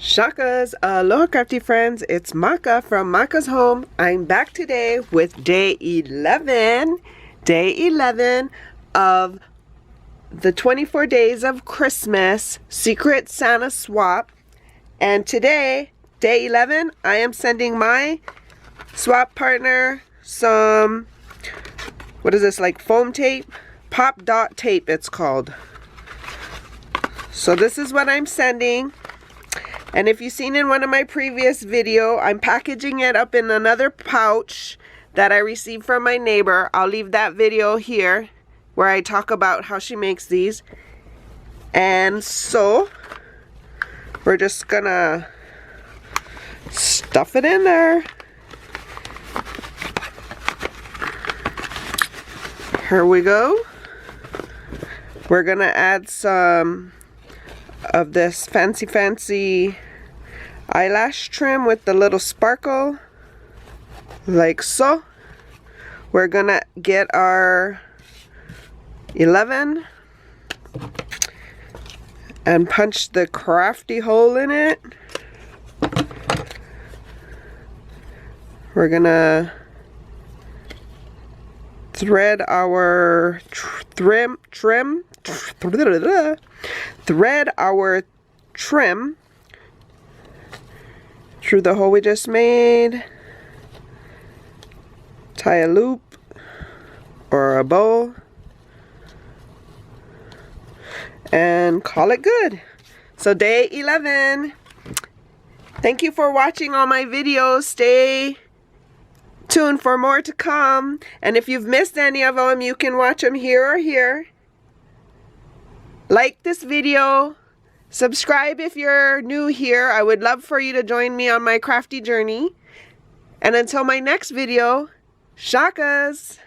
Shakas, aloha crafty friends, it's Maka from Makaz Home. I'm back today with day 11 of the 24 days of Christmas Secret Santa swap. And today, day 11, I am sending my swap partner some, what is this, like foam tape? Pop dot tape it's called. So this is what I'm sending. And if you've seen in one of my previous video, I'm packaging it up in another pouch that I received from my neighbor. I'll leave that video here where I talk about how she makes these. And so we're just gonna stuff it in there. Here we go. We're gonna add some of this fancy eyelash trim with the little sparkle, like so. We're gonna get our 11 and punch the crafty hole in it. We're gonna thread our thread our trim through the hole we just made. Tie a loop or a bow and call it good. So day 11. Thank you for watching all my videos. Stay tuned for more to come. And if you've missed any of them, you can watch them here or here. Like this video. Subscribe if you're new here. I would love for you to join me on my crafty journey. And until my next video, shakas!